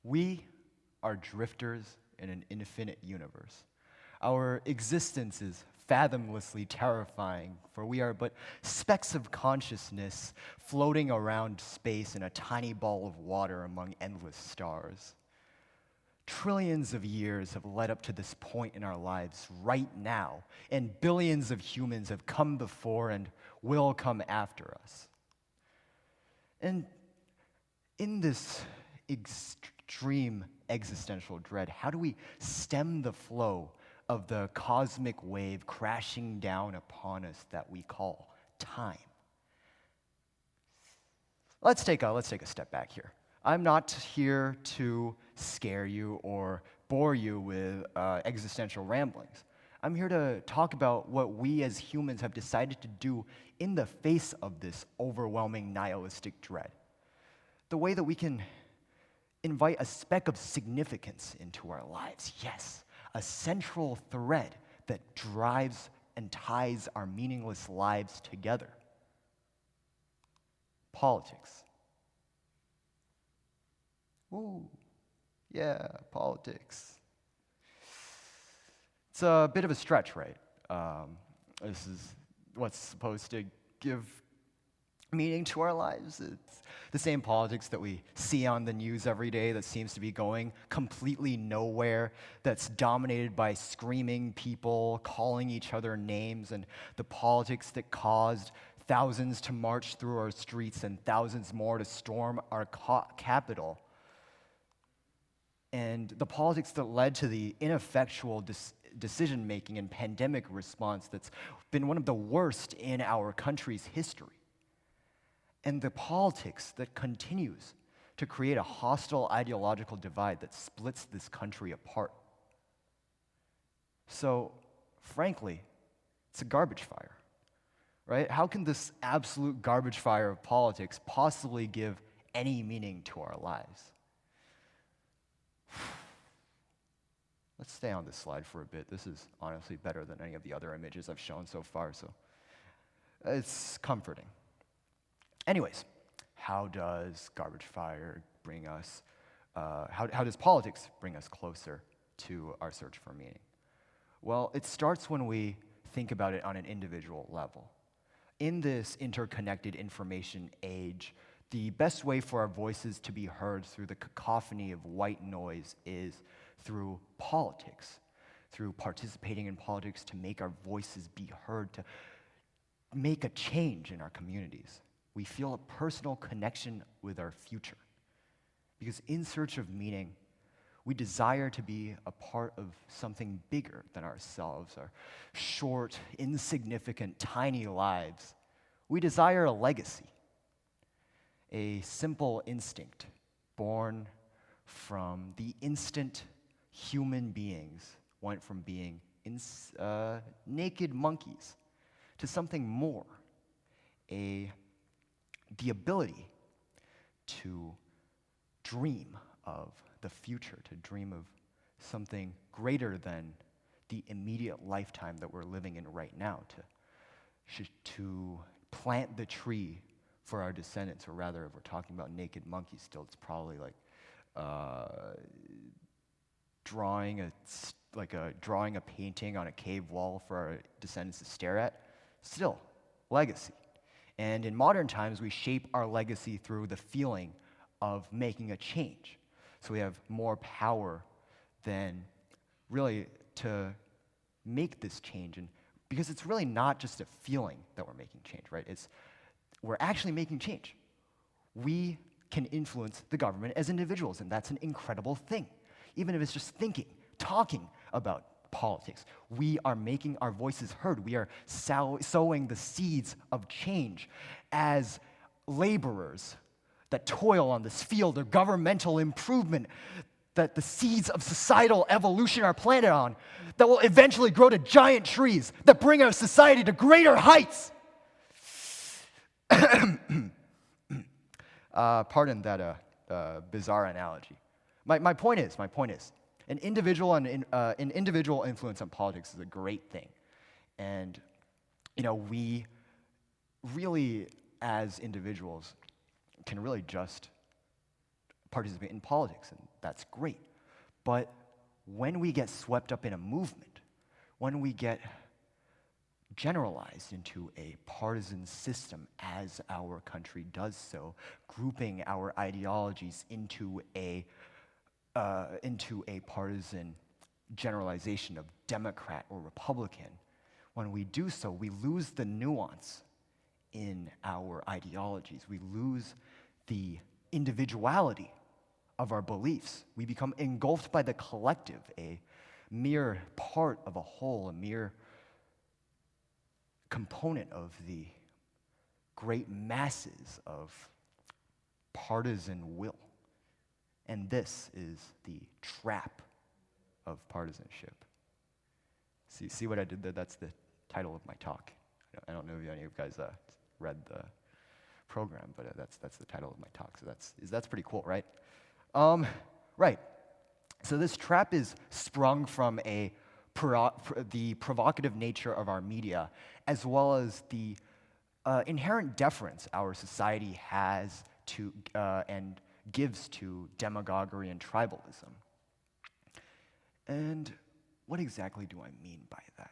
We are drifters in an infinite universe. Our existence is fathomlessly terrifying, for we are but specks of consciousness floating around space in a tiny ball of water among endless stars. Trillions of years have led up to this point in our lives right now, and billions of humans have come before and will come after us. And in this extreme existential dread, how do we stem the flow of the cosmic wave crashing down upon us that we call time? Let's take a step back here. I'm not here to scare you or bore you with existential ramblings. I'm here to talk about what we as humans have decided to do in the face of this overwhelming nihilistic dread. The way that we can invite a speck of significance into our lives. Yes, a central thread that drives and ties our meaningless lives together. Politics. Ooh, yeah, politics. It's a bit of a stretch, right? This is what's supposed to give meaning to our lives. It's the same politics that we see on the news every day that seems to be going completely nowhere, that's dominated by screaming people, calling each other names, and the politics that caused thousands to march through our streets and thousands more to storm our capital. And the politics that led to the ineffectual decision-making and pandemic response that's been one of the worst in our country's history. And the politics that continues to create a hostile ideological divide that splits this country apart. So, frankly, it's a garbage fire, right? How can this absolute garbage fire of politics possibly give any meaning to our lives? Let's stay on this slide for a bit. This is honestly better than any of the other images I've shown so far, so it's comforting. Anyways, how does garbage fire bring us, how does politics bring us closer to our search for meaning? Well, it starts when we think about it on an individual level. In this interconnected information age, the best way for our voices to be heard through the cacophony of white noise is through politics, through participating in politics to make our voices be heard, to make a change in our communities. We feel a personal connection with our future. Because in search of meaning, we desire to be a part of something bigger than ourselves, our short, insignificant, tiny lives. We desire a legacy, a simple instinct born from the instant human beings went from being naked monkeys to something more, the ability to dream of the future, to dream of something greater than the immediate lifetime that we're living in right now, to plant the tree for our descendants, or rather, if we're talking about naked monkeys still, it's probably like drawing a painting on a cave wall for our descendants to stare at. Still, legacy. And in modern times, we shape our legacy through the feeling of making a change. So we have more power than really to make this change. And because it's really not just a feeling that we're making change, right? We're actually making change. We can influence the government as individuals, and that's an incredible thing. Even if it's just thinking, talking about politics, we are making our voices heard. We are sowing the seeds of change as laborers that toil on this field of governmental improvement, that the seeds of societal evolution are planted on, that will eventually grow to giant trees that bring our society to greater heights. Pardon that bizarre analogy. My point is, an individual influence on politics is a great thing, and we really, as individuals, can really just participate in politics and that's great. But when we get swept up in a movement, when we get generalized into a partisan system as our country does so, grouping our ideologies into a partisan generalization of Democrat or Republican, when we do so, we lose the nuance in our ideologies. We lose the individuality of our beliefs. We become engulfed by the collective, a mere part of a whole, a mere component of the great masses of partisan will. And this is the trap of partisanship. See what I did there? That's the title of my talk. I don't know if any of you guys read the program, but that's the title of my talk. So that's pretty cool, right? Right. So this trap is sprung from the provocative nature of our media, as well as the inherent deference our society has to and gives to demagoguery and tribalism. And what exactly do I mean by that?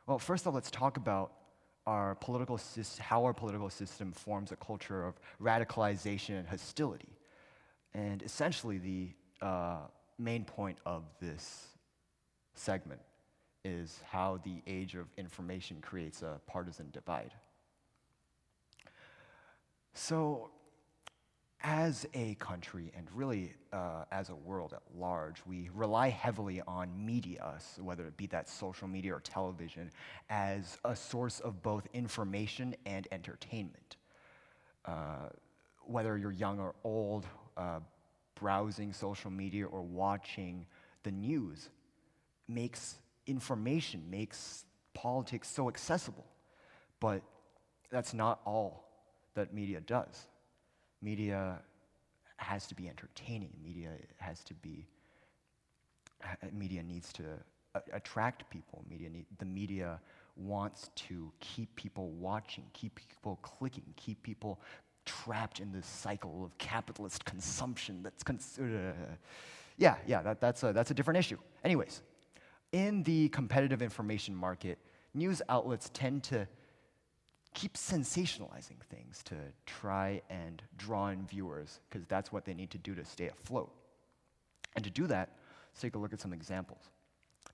Well, first of all, let's talk about how our political system forms a culture of radicalization and hostility. And essentially, the main point of this segment is how the age of information creates a partisan divide. So, as a country, and really as a world at large, we rely heavily on media, whether it be that social media or television, as a source of both information and entertainment. Whether you're young or old, browsing social media or watching the news makes politics so accessible. But that's not all that media does. Media has to be entertaining. Media needs to attract people. The media wants to keep people watching, keep people clicking, keep people trapped in this cycle of capitalist consumption. That's a different issue. Anyways, in the competitive information market, news outlets tend to keep sensationalizing things to try and draw in viewers, because that's what they need to do to stay afloat. And to do that, let's take a look at some examples.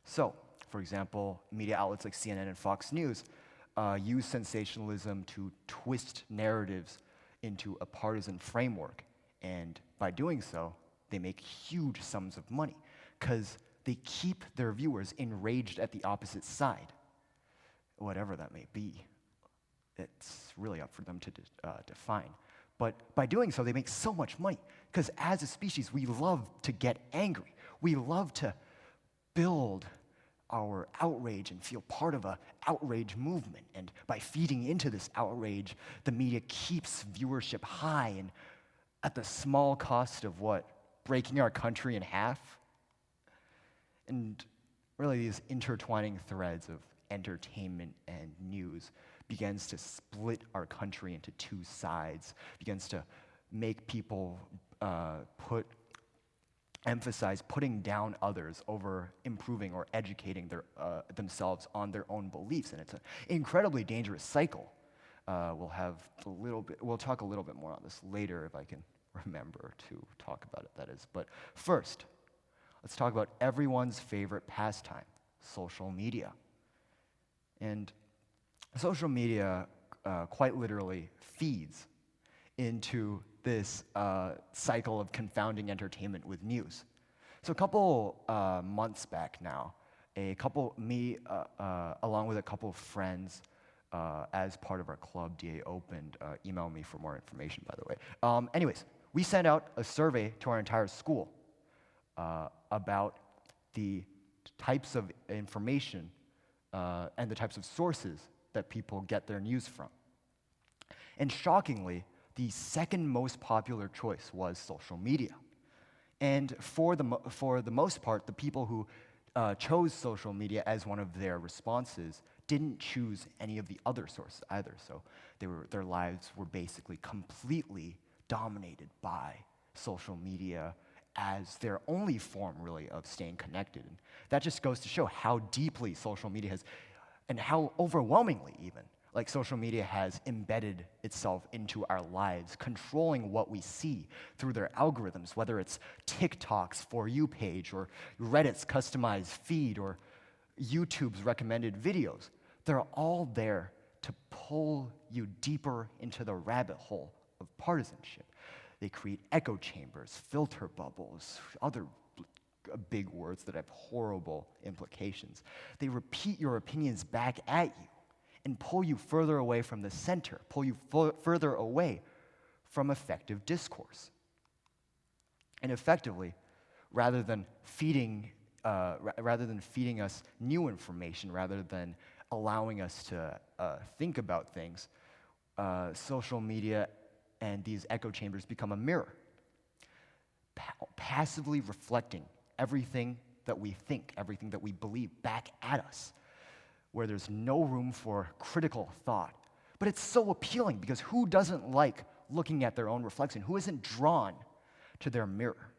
So, for example, media outlets like CNN and Fox News use sensationalism to twist narratives into a partisan framework. And by doing so, they make huge sums of money, because they keep their viewers enraged at the opposite side, whatever that may be. It's really up for them to define. But by doing so, they make so much money, because as a species, we love to get angry. We love to build our outrage and feel part of an outrage movement. And by feeding into this outrage, the media keeps viewership high, and at the small cost of what? Breaking our country in half? And really, these intertwining threads of entertainment and news begins to split our country into two sides, begins to make people emphasize putting down others over improving or educating themselves on their own beliefs. And it's an incredibly dangerous cycle. We'll talk a little bit more on this later if I can remember to talk about it, that is. But first, let's talk about everyone's favorite pastime, social media. And social media quite literally feeds into this cycle of confounding entertainment with news. So a couple months back now, along with a couple of friends, as part of our club, DA Opened, email me for more information, by the way. Anyways, we sent out a survey to our entire school about the types of information and the types of sources that people get their news from. And shockingly, the second most popular choice was social media. And for the most part, the people who chose social media as one of their responses didn't choose any of the other sources either. So their lives were basically completely dominated by social media as their only form, really, of staying connected. And that just goes to show how deeply social media has, and how overwhelmingly even, like social media has embedded itself into our lives, controlling what we see through their algorithms, whether it's TikTok's For You page, or Reddit's customized feed, or YouTube's recommended videos. They're all there to pull you deeper into the rabbit hole of partisanship. They create echo chambers, filter bubbles, other big words that have horrible implications. They repeat your opinions back at you and pull you further away from the center, pull you further away from effective discourse. And effectively, rather than feeding us new information, rather than allowing us to think about things, social media and these echo chambers become a mirror, passively reflecting everything that we think, everything that we believe back at us, where there's no room for critical thought. But it's so appealing because who doesn't like looking at their own reflection? Who isn't drawn to their mirror?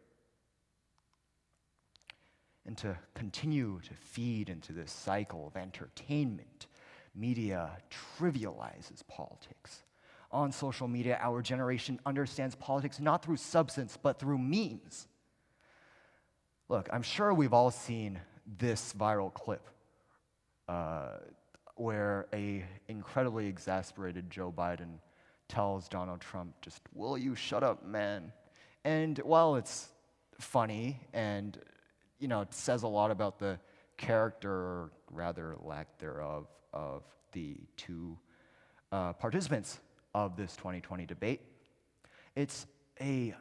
And to continue to feed into this cycle of entertainment, media trivializes politics. On social media, our generation understands politics not through substance, but through memes. Look, I'm sure we've all seen this viral clip where a incredibly exasperated Joe Biden tells Donald Trump, just, "Will you shut up, man?" And while it's funny and, it says a lot about the character, or rather lack thereof, of the two participants of this 2020 debate, it's a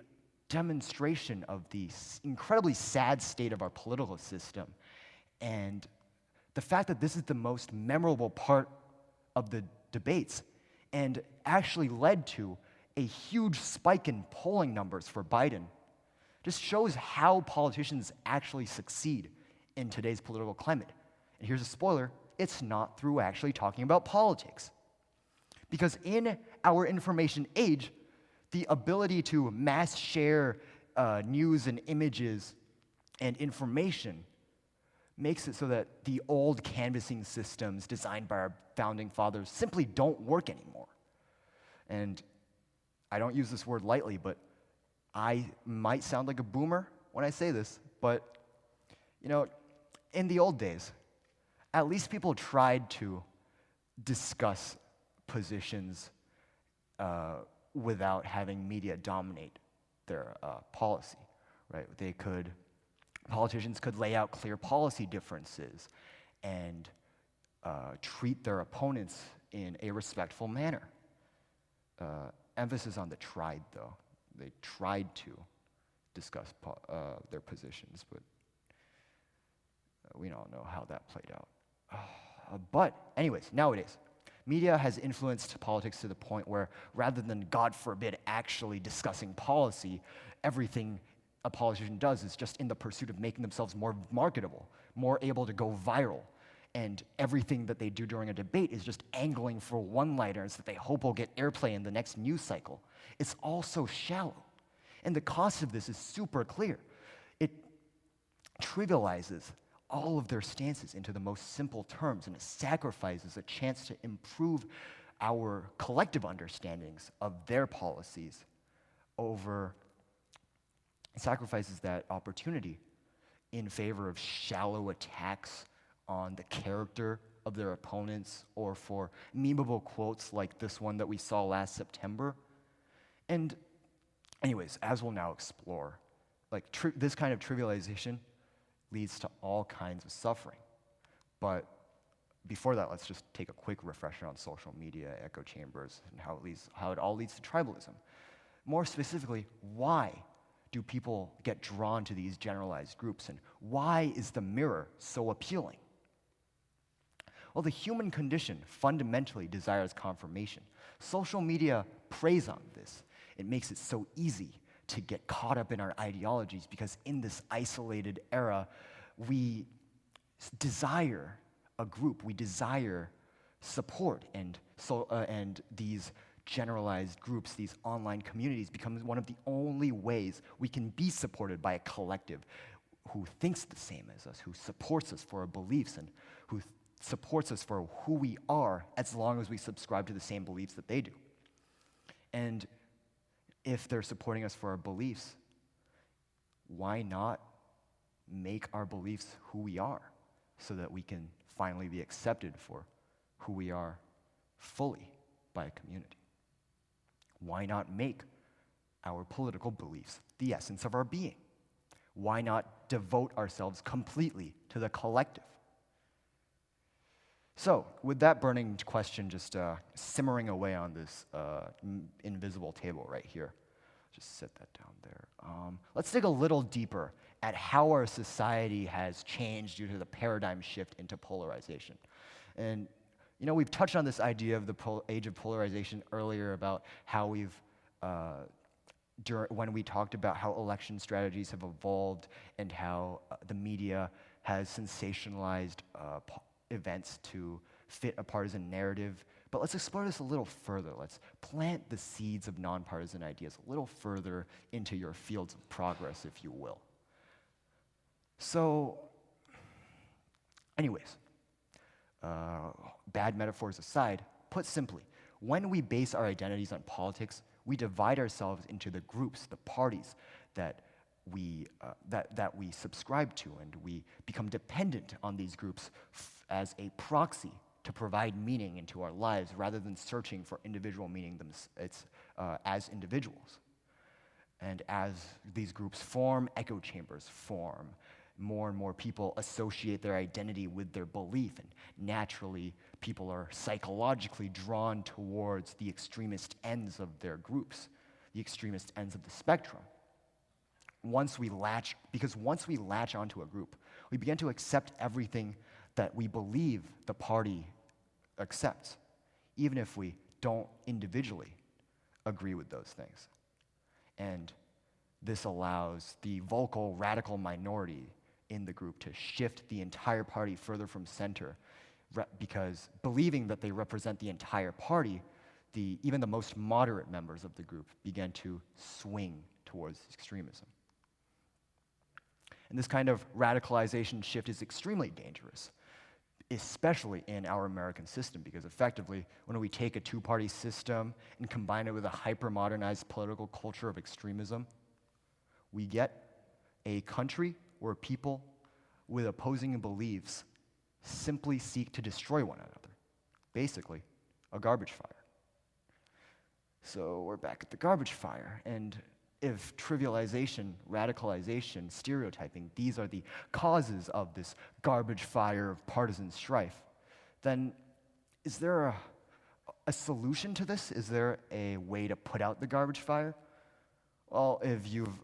demonstration of the incredibly sad state of our political system, and the fact that this is the most memorable part of the debates, and actually led to a huge spike in polling numbers for Biden, just shows how politicians actually succeed in today's political climate. And here's a spoiler: it's not through actually talking about politics. Because in our information age, the ability to mass share news and images and information makes it so that the old canvassing systems designed by our founding fathers simply don't work anymore. And I don't use this word lightly, but I might sound like a boomer when I say this, but in the old days, at least people tried to discuss positions without having media dominate their policy, right? Politicians could lay out clear policy differences and treat their opponents in a respectful manner. Emphasis on the tried, though. They tried to discuss their positions, but we don't know how that played out. But anyways, nowadays, media has influenced politics to the point where, rather than, God forbid, actually discussing policy, everything a politician does is just in the pursuit of making themselves more marketable, more able to go viral. And everything that they do during a debate is just angling for one-liners that they hope will get airplay in the next news cycle. It's all so shallow. And the cost of this is super clear. It trivializes all of their stances into the most simple terms, and it sacrifices a chance to improve our collective understandings of their policies sacrifices that opportunity in favor of shallow attacks on the character of their opponents, or for memeable quotes like this one that we saw last September. And anyways, as we'll now explore, this kind of trivialization leads to all kinds of suffering. But before that, let's just take a quick refresher on social media, echo chambers, and how it all leads to tribalism. More specifically, why do people get drawn to these generalized groups, and why is the mirror so appealing? Well, the human condition fundamentally desires confirmation. Social media preys on this. It makes it so easy to get caught up in our ideologies, because in this isolated era, we desire a group, we desire support, and these generalized groups, these online communities, becomes one of the only ways we can be supported by a collective who thinks the same as us, who supports us for our beliefs, and who supports us for who we are as long as we subscribe to the same beliefs that they do. And if they're supporting us for our beliefs, why not make our beliefs who we are so that we can finally be accepted for who we are fully by a community? Why not make our political beliefs the essence of our being? Why not devote ourselves completely to the collective? So, with that burning question just simmering away on this invisible table right here, just set that down there. Let's dig a little deeper at how our society has changed due to the paradigm shift into polarization. And we've touched on this idea of the age of polarization earlier about how we've, when we talked about how election strategies have evolved and how the media has sensationalized events to fit a partisan narrative. But let's explore this a little further. Let's plant the seeds of nonpartisan ideas a little further into your fields of progress, if you will. So, anyways, bad metaphors aside, put simply, when we base our identities on politics, we divide ourselves into the groups, the parties that we subscribe to, and we become dependent on these groups as a proxy to provide meaning into our lives rather than searching for individual meaning as individuals. And as these groups form, echo chambers form. More and more people associate their identity with their belief, and naturally, people are psychologically drawn towards the extremist ends of their groups, the extremist ends of the spectrum. Once we latch onto a group, we begin to accept everything that we believe the party accepts, even if we don't individually agree with those things. And this allows the vocal radical minority in the group to shift the entire party further from center, because believing that they represent the entire party, even the most moderate members of the group begin to swing towards extremism. And this kind of radicalization shift is extremely dangerous, especially in our American system, because effectively, when we take a two-party system and combine it with a hyper-modernized political culture of extremism, we get a country where people with opposing beliefs simply seek to destroy one another. Basically, a garbage fire. So we're back at the garbage fire, and if trivialization, radicalization, stereotyping, these are the causes of this garbage fire of partisan strife, then is there a solution to this? Is there a way to put out the garbage fire? Well, if you've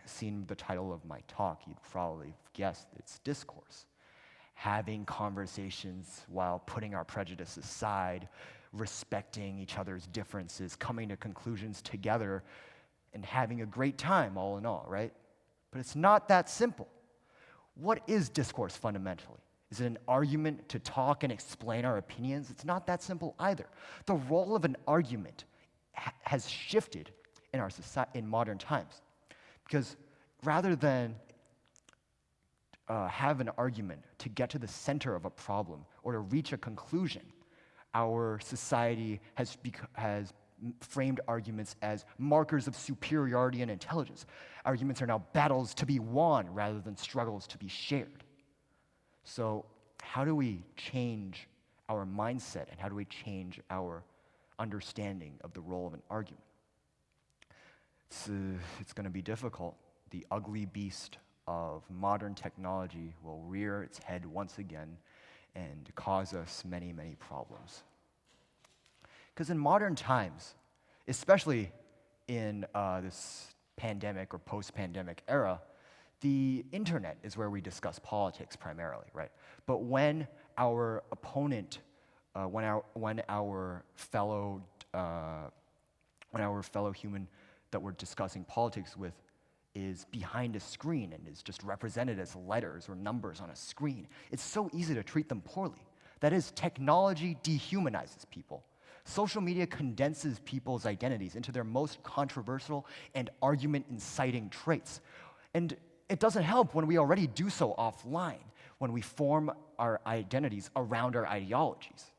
seen the title of my talk, you'd probably guessed it's Discourse. Having conversations while putting our prejudice aside, respecting each other's differences, coming to conclusions together, and having a great time, all in all, right? But it's not that simple. What is discourse fundamentally? Is it an argument to talk and explain our opinions? It's not that simple either. The role of an argument has shifted in our society in modern times, because rather than have an argument to get to the center of a problem or to reach a conclusion, our society has framed arguments as markers of superiority and intelligence. Arguments are now battles to be won rather than struggles to be shared. So how do we change our mindset, and how do we change our understanding of the role of an argument? It's going to be difficult. The ugly beast of modern technology will rear its head once again and cause us many, many problems. Because in modern times, especially in this pandemic or post-pandemic era, the internet is where we discuss politics primarily, right? But when our opponent, when our fellow human that we're discussing politics with is behind a screen and is just represented as letters or numbers on a screen, it's so easy to treat them poorly. That is, technology dehumanizes people. Social media condenses people's identities into their most controversial and argument-inciting traits. And it doesn't help when we already do so offline, when we form our identities around our ideologies.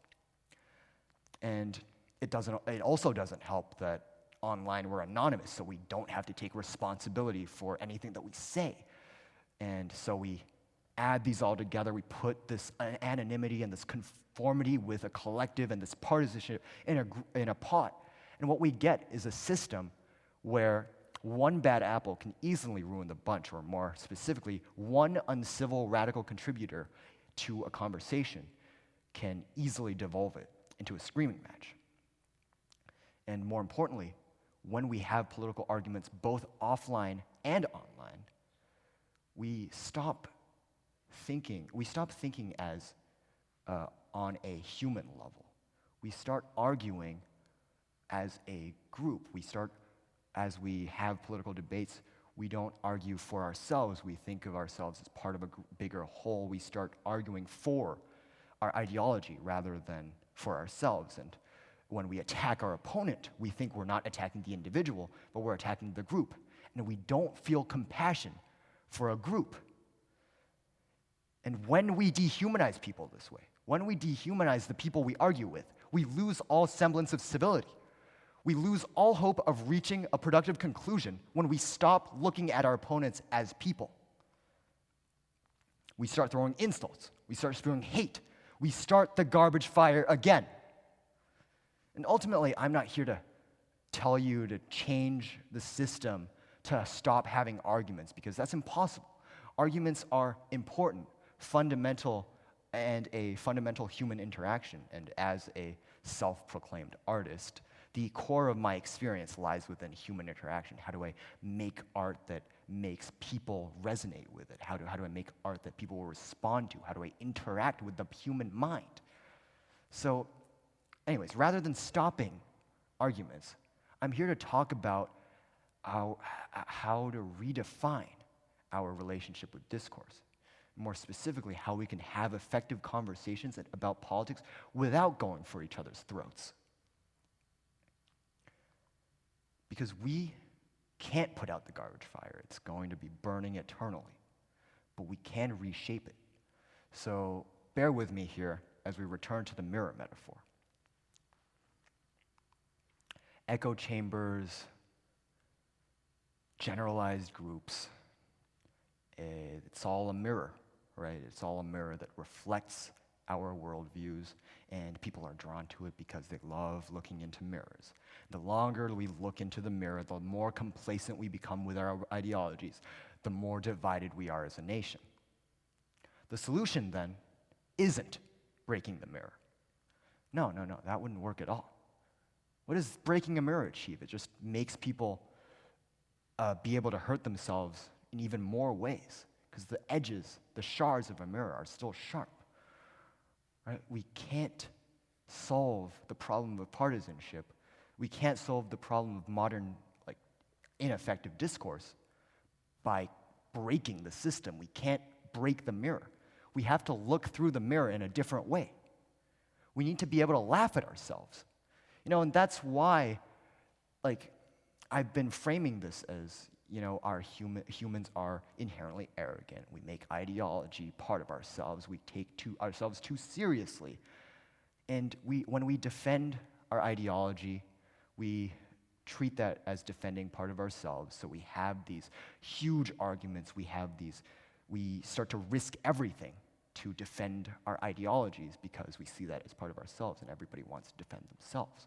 And it also doesn't help that online we're anonymous, so we don't have to take responsibility for anything that we say. And so we add these all together, we put this anonymity and this conformity with a collective and this partisanship in a pot. And what we get is a system where one bad apple can easily ruin the bunch, or more specifically, one uncivil radical contributor to a conversation can easily devolve it into a screaming match. And more importantly, when we have political arguments both offline and online, we stop thinking as on a human level. We start arguing as a group. As we have political debates, we don't argue for ourselves. We think of ourselves as part of a bigger whole. We start arguing for our ideology rather than for ourselves. And when we attack our opponent, we think we're not attacking the individual, but we're attacking the group. And we don't feel compassion for a group. And when we dehumanize people this way, when we dehumanize the people we argue with, we lose all semblance of civility. We lose all hope of reaching a productive conclusion when we stop looking at our opponents as people. We start throwing insults. We start spewing hate. We start the garbage fire again. And ultimately, I'm not here to tell you to change the system to stop having arguments, because that's impossible. Arguments are important, fundamental, and a fundamental human interaction. And as a self-proclaimed artist, the core of my experience lies within human interaction. How do I make art that makes people resonate with it? How do I make art that people will respond to? How do I interact with the human mind? So, anyways, rather than stopping arguments, I'm here to talk about how to redefine our relationship with discourse. More specifically, how we can have effective conversations about politics without going for each other's throats. Because we can't put out the garbage fire. It's going to be burning eternally. But we can reshape it. So bear with me here as we return to the mirror metaphor. Echo chambers, generalized groups, it's all a mirror, right? It's all a mirror that reflects our worldviews, and people are drawn to it because they love looking into mirrors. The longer we look into the mirror, the more complacent we become with our ideologies, the more divided we are as a nation. The solution, then, isn't breaking the mirror. No, that wouldn't work at all. What does breaking a mirror achieve? It just makes people be able to hurt themselves in even more ways, because the edges, the shards of a mirror are still sharp. Right? We can't solve the problem of partisanship. We can't solve the problem of modern, ineffective discourse by breaking the system. We can't break the mirror. We have to look through the mirror in a different way. We need to be able to laugh at ourselves. And that's why, I've been framing this as, humans are inherently arrogant. We make ideology part of ourselves. We take ourselves too seriously. And when we defend our ideology, we treat that as defending part of ourselves. So we have these huge arguments. We start to risk everything to defend our ideologies because we see that as part of ourselves, and everybody wants to defend themselves.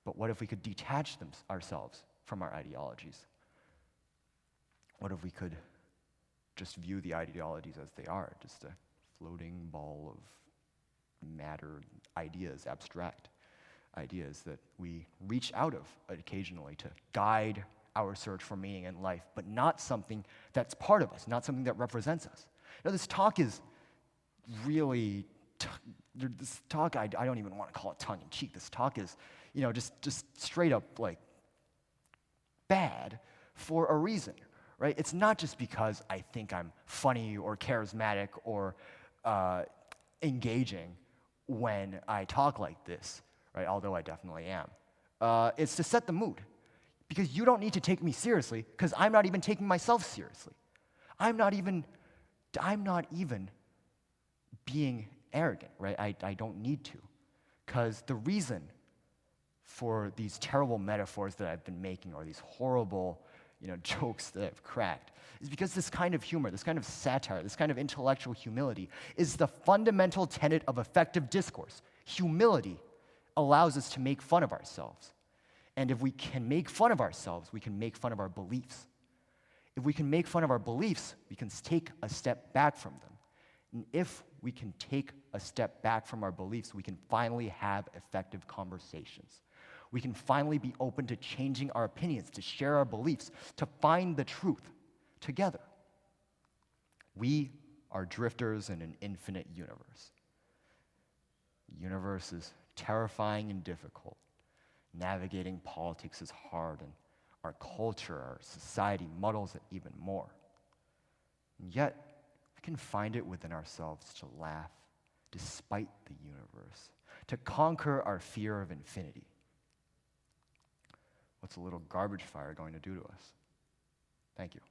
But what if we could detach ourselves from our ideologies? What if we could just view the ideologies as they are, just a floating ball of matter, ideas, abstract ideas that we reach out of occasionally to guide our search for meaning in life, but not something that's part of us, not something that represents us. This talk is really, I don't even want to call it tongue-in-cheek. This talk is, just straight up, bad for a reason, right? It's not just because I think I'm funny or charismatic or engaging when I talk like this, right? Although I definitely am. It's to set the mood. Because you don't need to take me seriously, because I'm not even taking myself seriously. I'm not even being arrogant, right? I don't need to. Because the reason for these terrible metaphors that I've been making, or these horrible, jokes that I've cracked, is because this kind of humor, this kind of satire, this kind of intellectual humility is the fundamental tenet of effective discourse. Humility allows us to make fun of ourselves. And if we can make fun of ourselves, we can make fun of our beliefs. If we can make fun of our beliefs, we can take a step back from them. And if we can take a step back from our beliefs, we can finally have effective conversations. We can finally be open to changing our opinions, to share our beliefs, to find the truth together. We are drifters in an infinite universe. The universe is terrifying and difficult. Navigating politics is hard, and our culture, our society muddles it even more. And yet, we can find it within ourselves to laugh despite the universe, to conquer our fear of infinity. What's a little garbage fire going to do to us? Thank you.